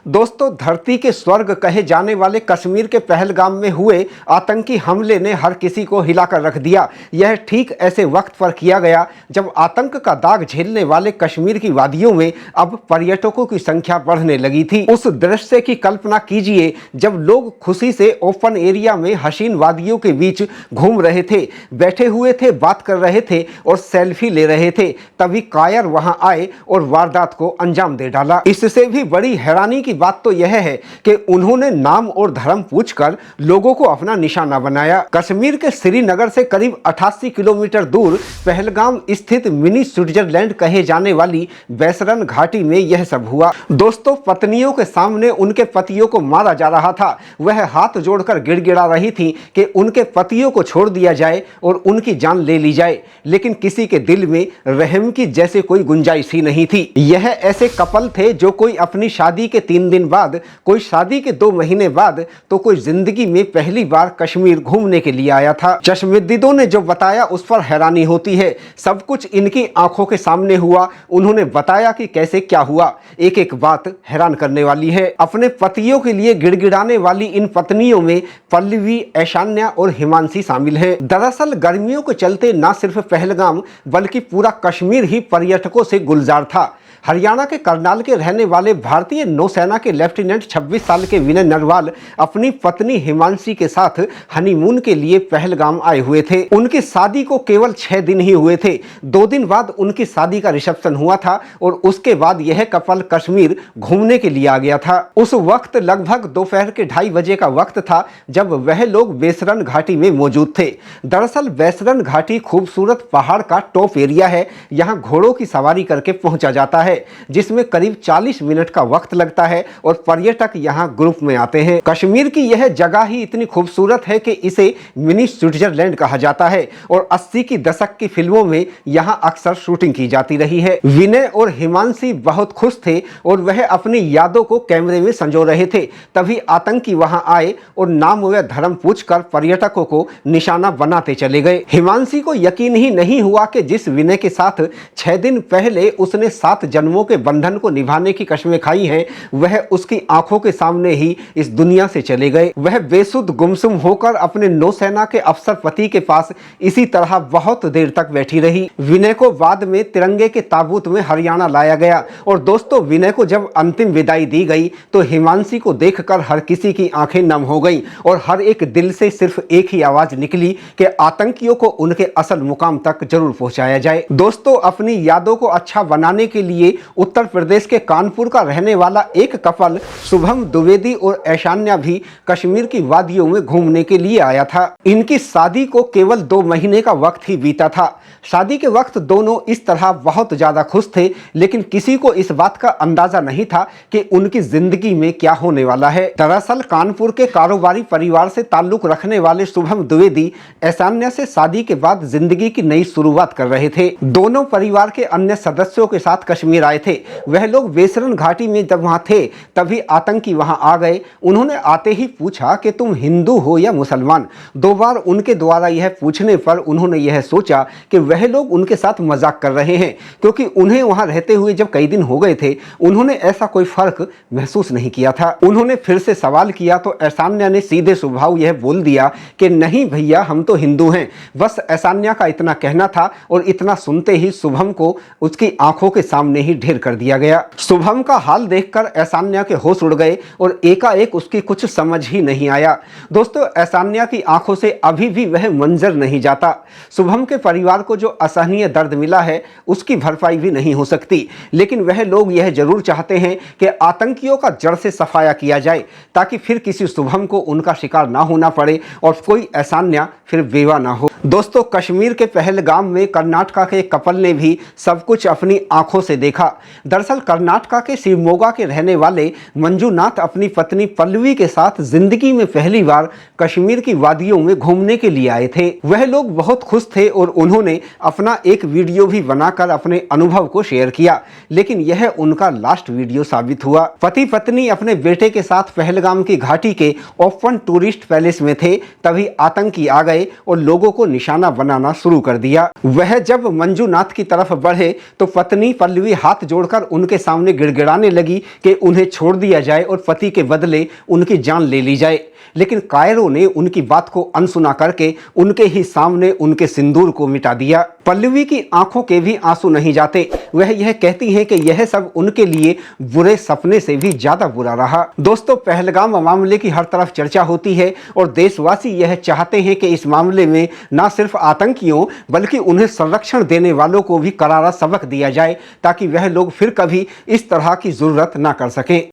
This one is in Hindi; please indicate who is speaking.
Speaker 1: दोस्तों, धरती के स्वर्ग कहे जाने वाले कश्मीर के पहलगाम में हुए आतंकी हमले ने हर किसी को हिलाकर रख दिया। यह ठीक ऐसे वक्त पर किया गया जब आतंक का दाग झेलने वाले कश्मीर की वादियों में अब पर्यटकों की संख्या बढ़ने लगी थी। उस दृश्य की कल्पना कीजिए जब लोग खुशी से ओपन एरिया में हसीन वादियों के बीच घूम रहे थे, बैठे हुए थे, बात कर रहे थे और सेल्फी ले रहे थे। तभी कायर वहां आए और वारदात को अंजाम दे डाला। इससे भी बड़ी हैरानी की बात तो यह है कि उन्होंने नाम और धर्म पूछकर लोगों को अपना निशाना बनाया। कश्मीर के श्रीनगर से करीब 88 किलोमीटर दूर पहलगाम स्थित मिनी स्विट्जरलैंड कहे जाने वाली बैसरन घाटी में यह सब हुआ। दोस्तों, पत्नियों के सामने उनके पतियों को मारा जा रहा था। वह हाथ जोड़कर गिड़गिड़ा रही थी कि उनके पतियों को छोड़ दिया जाए और उनकी जान ले ली जाए, लेकिन किसी के दिल में रहम की जैसे कोई गुंजाइश ही नहीं थी। यह ऐसे कपल थे जो कोई अपनी शादी के 3 दिन बाद, कोई शादी के 2 महीने बाद, तो कोई जिंदगी में पहली बार कश्मीर घूमने के लिए आया था। चश्मदीदों ने जो बताया उस पर हैरानी होती है। सब कुछ इनकी आंखों के सामने हुआ। उन्होंने बताया कि कैसे क्या हुआ। एक एक बात हैरान करने वाली है। अपने पतियों के लिए गिड़गिड़ाने वाली इन पत्नियों में पल्लवी, ऐशान्या और हिमांशी शामिल हैं। दरअसल गर्मियों के चलते न सिर्फ पहलगाम बल्कि पूरा कश्मीर ही पर्यटकों से गुलजार था। हरियाणा के करनाल के रहने वाले भारतीय नौसेना के लेफ्टिनेंट 26 साल के विनय नरवाल अपनी पत्नी हिमांशी के साथ हनीमून के लिए पहलगाम आए हुए थे। उनकी शादी को केवल 6 दिन ही हुए थे। 2 दिन बाद उनकी शादी का रिसेप्शन हुआ था और उसके बाद यह कपल कश्मीर घूमने के लिए आ गया था। उस वक्त लगभग दोपहर के 2:30 बजे का वक्त था जब वह लोग बैसरन घाटी में मौजूद थे। दरअसल बैसरन घाटी खूबसूरत पहाड़ का टॉप एरिया है। यहाँ घोड़ों की सवारी करके पहुंचा जाता है, जिसमें करीब 40 मिनट का वक्त लगता है और पर्यटक यहां ग्रुप में आते हैं। कश्मीर की यह जगह ही इतनी खूबसूरत है कि इसे मिनी स्विट्जरलैंड कहा जाता है और 80 की दशक की फिल्मों में यहां अक्सर शूटिंग की जाती रही है। विनय और हिमांशी बहुत खुश थे और वह अपनी यादों को कैमरे में संजो रहे थे। तभी आतंकी वहां आए और नाम व धर्म पूछकर पर्यटकों को निशाना बनाते चले गए। हिमांशी को यकीन ही नहीं हुआ कि जिस विनय के साथ 6 दिन पहले उसने 7 जन्मों के बंधन को निभाने की कस्में खाई हैं, वह उसकी आंखों के सामने ही इस दुनिया से चले गए। वह बेसुध गुमसुम होकर अपने नौसेना के अफसर पति के पास इसी तरह बहुत देर तक बैठी रही। विनय को बाद में तिरंगे के ताबूत में हरियाणा लाया गया और दोस्तों, विनय को जब अंतिम विदाई दी गई तो हिमांशी को देखकर हर किसी की आंखें नम हो गईं और हर एक दिल से सिर्फ एक ही आवाज निकली कि आतंकियों को उनके असल मुकाम तक जरूर पहुंचाया जाए। दोस्तों, अपनी यादों को अच्छा बनाने के लिए उत्तर प्रदेश के कानपुर का रहने वाला एक कपल शुभम द्विवेदी और ऐशान्या भी कश्मीर की वादियों में घूमने के लिए आया था। इनकी शादी को केवल 2 महीने का वक्त ही बीता था। शादी के वक्त दोनों इस तरह बहुत ज्यादा खुश थे, लेकिन किसी को इस बात का अंदाजा नहीं था कि उनकी जिंदगी में क्या होने वाला है। दरअसल कानपुर के कारोबारी परिवार से ताल्लुक रखने वाले शुभम द्विवेदी ऐशान्या से शादी के बाद जिंदगी की नई शुरुआत कर रहे थे। दोनों परिवार के अन्य सदस्यों के साथ कश्मीर आए थे। वह लोग बैसरन घाटी में जब वहां थे तभी आतंकी वहां आ गए। उन्होंने आते ही पूछा कि तुम हिंदू हो या मुसलमान। 2 बार उनके द्वारा यह पूछने पर उन्होंने यह सोचा कि वह लोग उनके साथ मजाक कर रहे हैं, क्योंकि उन्हें वहां रहते हुए जब कई दिन हो गए थे उन्होंने ऐसा कोई फर्क महसूस नहीं किया था। उन्होंने फिर से सवाल किया तो ऐशान्या ने सीधे स्वभाव यह बोल दिया कि नहीं भैया, हम तो हिंदू हैं। बस ऐशान्या का इतना कहना था और इतना सुनते ही शुभम को उसकी आंखों के सामने ही ढेर कर दिया गया। शुभम का हाल देखकर ऐशान्या के होश उड़ गए और एकाएक उसकी कुछ समझ ही नहीं आया। दोस्तों, ऐशान्या की आंखों से अभी भी वह मंजर नहीं जाता। शुभम के परिवार को जो असहनीय दर्द मिला है उसकी भरपाई भी नहीं हो सकती, लेकिन वह लोग यह जरूर चाहते हैं कि आतंकियों का जड़ से सफाया किया जाए ताकि फिर किसी शुभम को उनका शिकार ना होना पड़े और कोई ऐशान्या फिर बेवा ना हो। दोस्तों, कश्मीर के पहलगाम में कर्नाटक के कपल ने भी सब कुछ अपनी आंखों से देखा। दरअसल कर्नाटक के शिवमोगा के रहने वाले मंजूनाथ अपनी पत्नी पल्लवी के साथ जिंदगी में पहली बार कश्मीर की वादियों में घूमने के लिए आए थे। वह लोग बहुत खुश थे और उन्होंने अपना एक वीडियो भी बनाकर अपने अनुभव को शेयर किया, लेकिन यह उनका लास्ट वीडियो साबित हुआ। पति पत्नी अपने बेटे के साथ पहलगाम की घाटी के ओपन टूरिस्ट पैलेस में थे, तभी आतंकी आ गए और लोगों को निशाना बनाना शुरू कर दिया। वह जब मंजूनाथ की तरफ बढ़े तो पत्नी पल्लवी हाथ जोड़कर उनके सामने गिड़गिड़ाने लगी कि उन्हें छोड़ दिया जाए और पति के बदले उनकी जान ले ली जाए। लेकिन कायरो ने उनकी बात को अनसुना करके उनके ही सामने उनके सिंदूर को मिटा दिया। पल्लवी की आंखों के भी आंसू नहीं जाते। वह यह कहती हैं कि यह सब उनके लिए बुरे सपने से भी ज्यादा बुरा रहा। दोस्तों, पहलगाम मामले की हर तरफ चर्चा होती है और देशवासी यह चाहते हैं कि इस मामले में न सिर्फ आतंकियों बल्कि उन्हें संरक्षण देने वालों को भी करारा सबक दिया जाए ताकि वह लोग फिर कभी इस तरह की जरूरत ना कर सकें।